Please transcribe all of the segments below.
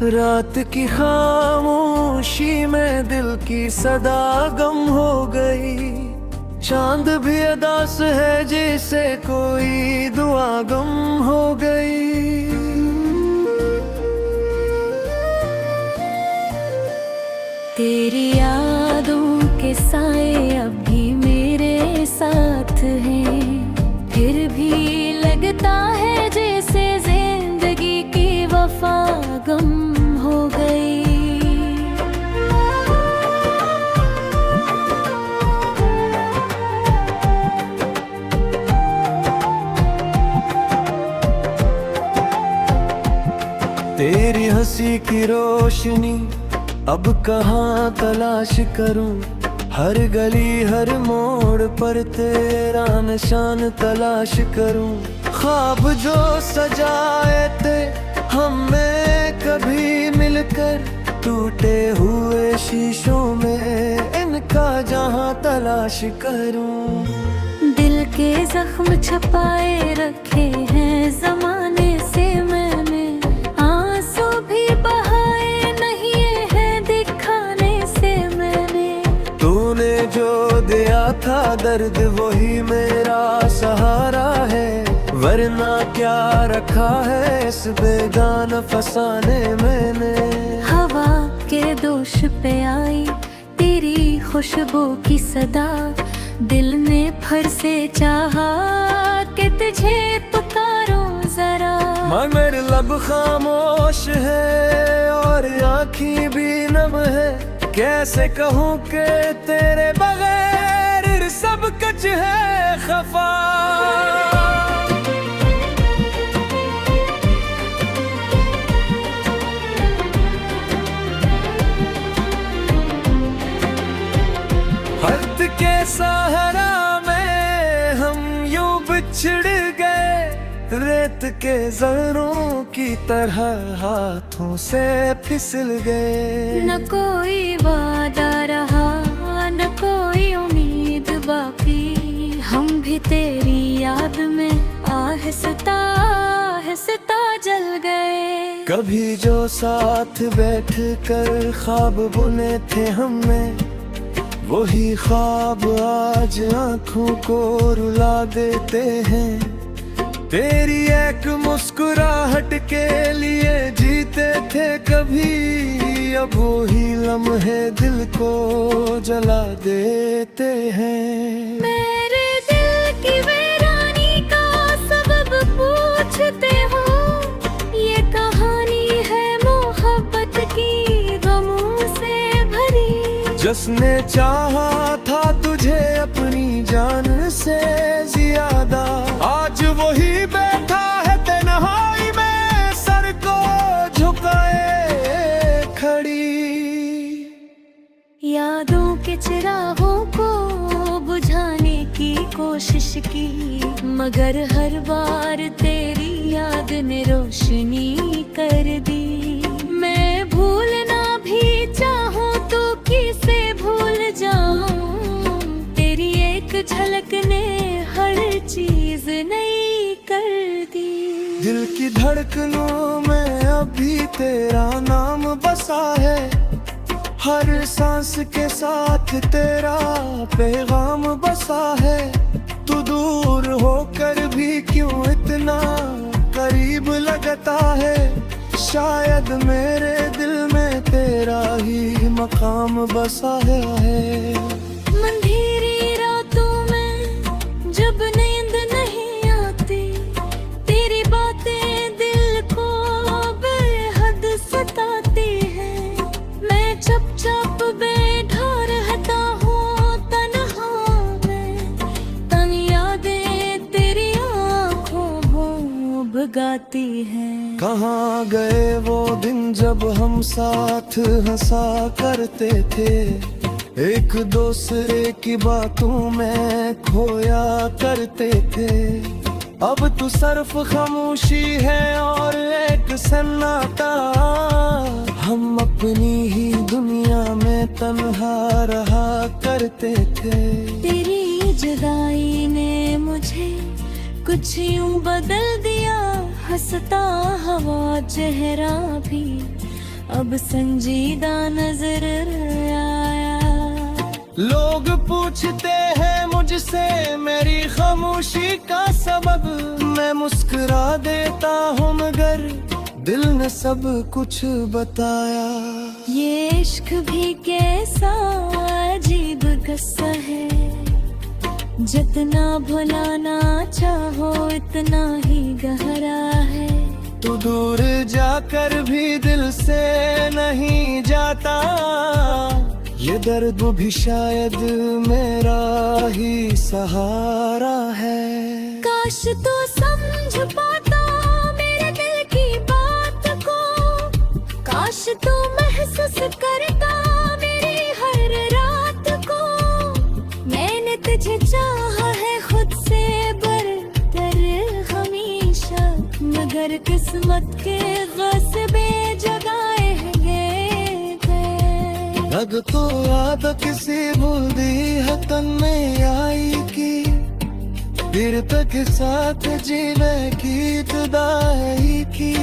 रात की खामोशी में दिल की सदा गम हो गई। चांद भी अदास है जैसे कोई दुआ गम हो गई। तेरी यादों के साए अब भी मेरे साथ हैं, फिर भी लगता है जैसे जिंदगी की वफा गम हो गई। तेरी हंसी की रोशनी अब कहाँ तलाश करूं, हर गली हर मोड़ पर तेरा निशान तलाश करूं। ख्वाब जो सजाए थे हमें कभी मिलकर, टूटे हुए शीशों में इनका जहां तलाश करूं। दिल के जख्म छपाए रखे हैं जमाने से मैंने, आंसू भी बहाए नहीं है दिखाने से मैंने। तूने जो दिया था दर्द वही मेरा सहारा है, वरना क्या रखा है इस बेगाना फसाने मैंने। हवा के दोष पे आई तेरी खुशबू की सदा, दिल ने फिर से चाहा कि तुझे पुकारूं जरा। मगर लब खामोश है और आँखें भी नम है, कैसे कहूँ कि तेरे बगैर सब कुछ है खफा। हद के सहारा में हम यूं बिछड़ गए, रेत के जरों की तरह हाथों से फिसल गए। न कोई वादा रहा न कोई उम्मीद बाकी, हम भी तेरी याद में आहिस्ता आहिस्ता जल गए। कभी जो साथ बैठ कर ख्वाब बुने थे हमने, वही ख्वाब आज आँखों को रुला देते हैं। तेरी एक मुस्कुराहट के लिए जीते थे कभी, अब वही लम्हे दिल को जला देते हैं। मेरे दिल की वीरानी का सबब पूछते हो, ये कहानी है मोहब्बत की गमों से भरी। जिसने चाहा था तुझे अपनी जान से ज्यादा, आज वही बैठा है तन्हाई में सर को झुकाए खड़ी। यादों के चिरागों को बुझाने की कोशिश की, मगर हर बार तेरी याद ने रोशनी कर दी। मैं भूलना भी चाहूँ तो किसे भूल जाऊँ, तेरी एक झलक ने हर चीज नई कर दी। दिल की धड़कनों में अभी तेरा नाम बसा है, हर सांस के साथ तेरा पैगाम बसा है। तू दूर होकर भी क्यों इतना करीब लगता है, शायद मेरे दिल में तेरा ही मकाम बसा है। मंधीरी रातों में जब नींद नहीं आती, तेरी बातें दिल को बेहद सताती हैं। मैं चुपचाप बैठा रहता हूँ तन्हा में, तन यादें तेरी आँखों में भगाती हैं। कहाँ गए वो दिन जब हम साथ हंसा करते थे, एक दूसरे की बातों में खोया करते थे। अब तो सिर्फ खामोशी है और एक सन्नाटा, हम अपनी ही दुनिया में तन्हा रहा करते थे। तेरी जुदाई ने मुझे कुछ यूं बदल दिया, हंसता हवा चेहरा भी अब संजीदा नजर आया। लोग पूछते हैं मुझसे मेरी खामोशी का सबब, मैं मुस्कुरा देता हूँ मगर दिल ने सब कुछ बताया। ये इश्क भी कैसा अजीब किस्सा है, जितना भुलाना चाहो इतना ही गहरा है। तू दूर जाकर भी दिल से नहीं जाता, ये दर्द भी शायद मेरा ही सहारा है। काश तो समझ पाता मेरे दिल की बात को, काश तो महसूस करता मेरी हर रात को। मैंने तुझे चाहा है खुद से बढ़कर हमेशा, मगर किस्मत के ग़स्बे जगाए गए। लग तो याद किसी भूल दी है तन में आई की, फिर तक साथ जीने की जुदाई की।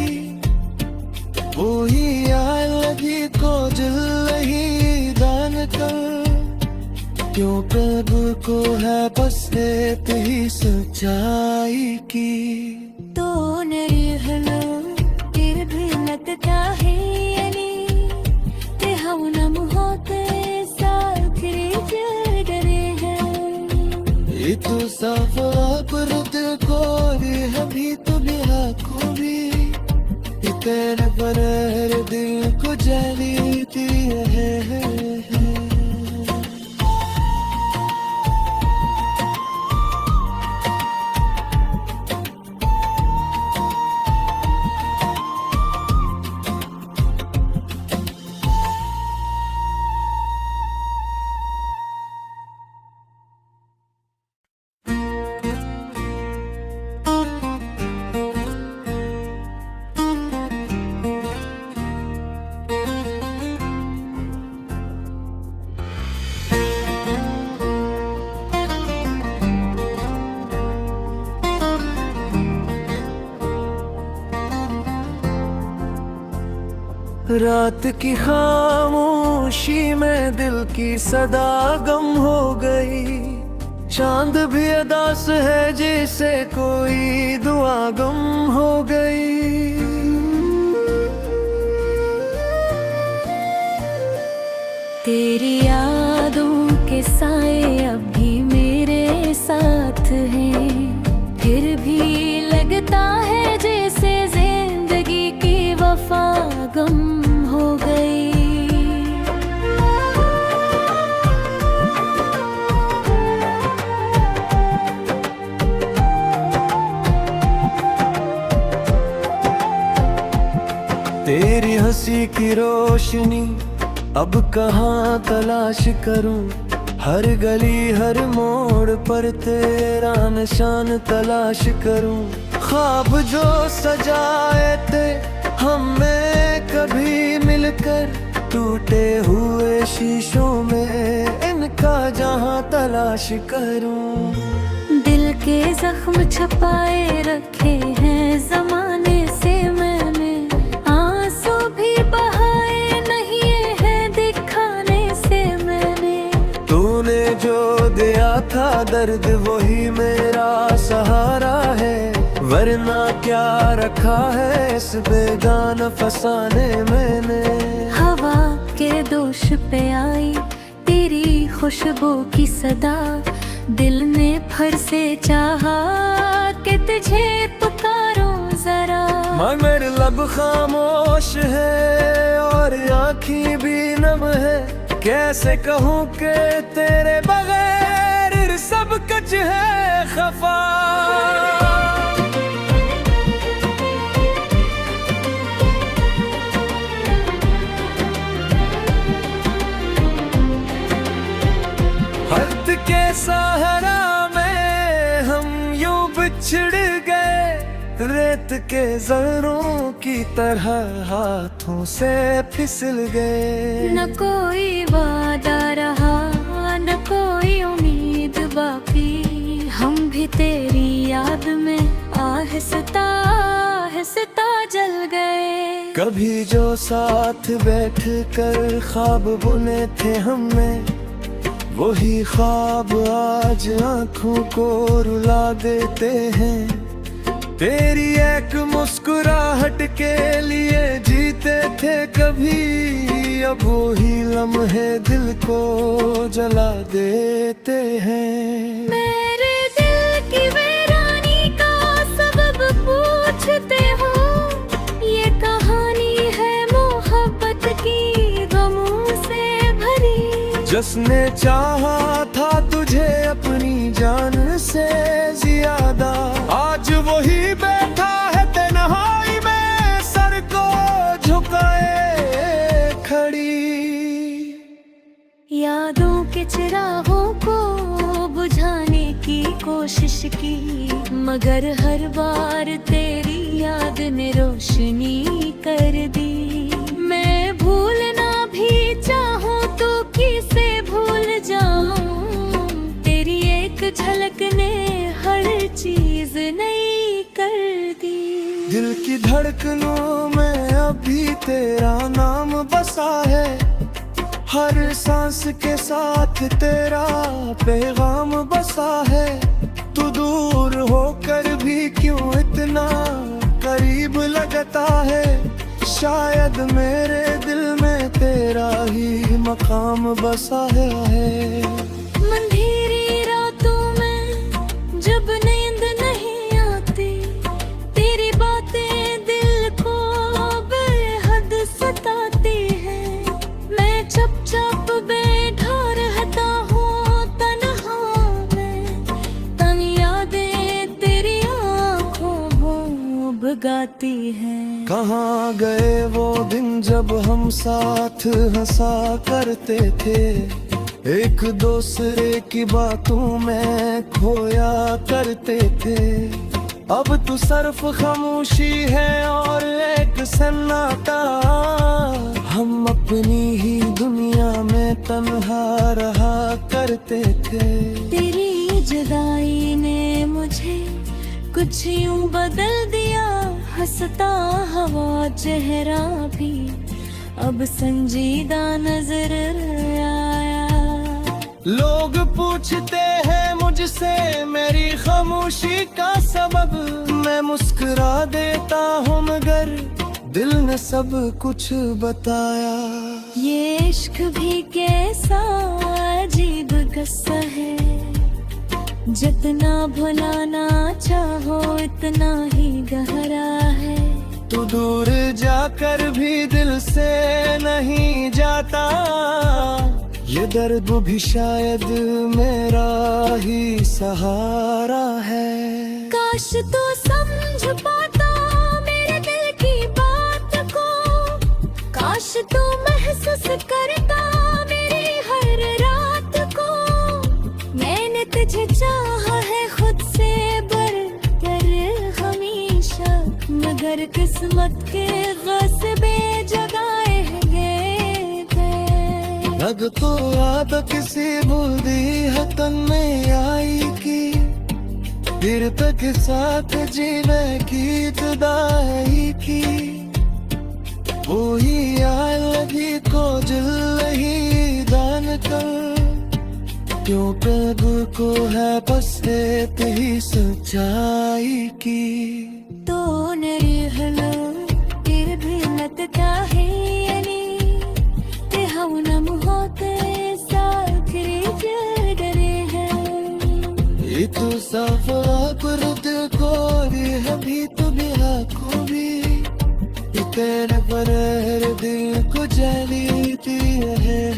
वो ही आए लगी को दिल नहीं दान कर, क्यों प्रभु को है बस एक ही सच्चाई की। तो नरीहलो फिर भी लगता है यानी ते हम नम होते साखरी डरे हैं। ये तो साफ पर दिल को है भी तो आँखों भी, तेरे पर हर दिल को जली थी है। रात की खामोशी में दिल की सदा गम हो गई, चांद भी अदास है जैसे कोई दुआ गम हो गई। तेरी यादों के साए अब भी मेरे साथ हैं, फिर भी लगता है जैसे जिंदगी की वफा गम हो गई। तेरी हंसी की रोशनी अब कहाँ तलाश करूं, हर गली हर मोड़ पर तेरा निशान तलाश करूं। ख्वाब जो सजाए थे हमें कभी मिलकर, टूटे हुए शीशों में इनका जहां तलाश करूं। दिल के जख्म छपाए रखे हैं जमाने से मैंने, आंसू भी बहाए नहीं है दिखाने से मैंने। तूने जो दिया था दर्द वही मेरा सहारा है, वरना क्या रखा है इस बेगाना फसाने मैंने। हवा के दोष पे आई तेरी खुशबू की सदा, दिल ने फिर से चाहा कि तुझे पुकारूं जरा। मगर लब खामोश है और आँखें भी नम है, कैसे कहूँ कि तेरे बगैर सब कुछ है खफा। हद के सहारा में हम यूं बिछड़ गए, रेत के जरों की तरह हाथों से फिसल गए। न कोई वादा रहा न कोई उम्मीद बाकी, हम भी तेरी याद में आहिस्ता आहिस्ता जल गए। कभी जो साथ बैठ कर ख्वाब बुने थे हमने, वही ख्वाब आज आंखों को रुला देते हैं। तेरी एक मुस्कुराहट के लिए जीते थे कभी, अब वही लम्हे दिल को जला देते हैं। मेरे दिल की वीरानी का सबब पूछते हो, ये कहानी है मोहब्बत की गमों से भरी। जिसने चाहा था तुझे अपनी जान से ज्यादा, आज वही बैठा है तन्हाई में सर को झुकाए खड़ी। यादों के चिरागों को बुझाने की कोशिश की, मगर हर बार तेरी याद ने रोशनी कर दी। मैं भूलना भी चाहूँ तो किसे भूल जाऊँ, तेरी एक झलक ने हर चीज नई कर दी। दिल की धड़कनों में अभी तेरा नाम बसा है, हर सांस के साथ तेरा पैगाम बसा है। तू दूर होकर भी क्यों इतना करीब लगता है, शायद मेरे दिल में तेरा ही मकाम बसा है। अंधेरी रातों में जब नींद नहीं आती, तेरी बातें दिल को बेहद सताती हैं। मैं चुपचाप बैठा रहता हूँ तन्हा में, तन यादें तेरी आँखों को भगाती हैं। कहाँ गए वो दिन जब हम साथ हंसा करते थे, एक दूसरे की बातों में खोया करते थे। अब तो सिर्फ खामोशी है और एक सन्नाटा, हम अपनी ही दुनिया में तन्हा रहा करते थे। तेरी जुदाई ने मुझे कुछ यूं बदल दिया, हंसता हवा चेहरा भी अब संजीदा नजर आया। लोग पूछते हैं मुझसे मेरी खामोशी का सबब, मैं मुस्कुरा देता हूँ मगर दिल ने सब कुछ बताया। ये इश्क भी कैसा अजीब किस्सा है, जितना भुलाना चाहो इतना ही गहरा है। तू दूर जाकर भी दिल से नहीं जाता, ये दर्द भी शायद मेरा ही सहारा है। काश तो समझ पाता मेरे दिल की बात को, काश तो महसूस करता मेरी हर रात को। मैंने तुझे चाहा है खुद से बढ़कर हमेशा, मगर किस्मत के ग़स्बे जगाए गए थे। लग तो याद किसी बूंदी है तन में आई की, फिर तक साथ जीने की जुदाई की। वही आए लगी को दिल नहीं दान कर, क्यों कब को है बस ही सच्चाई की। तो नरिहलो तिरभिलत काहेयनी, ते हवनम होते साखरी जडरे हैं। ये तो साफा कुर्द को है भी तो बिहा को भी, तेरे पर दिल को जली है।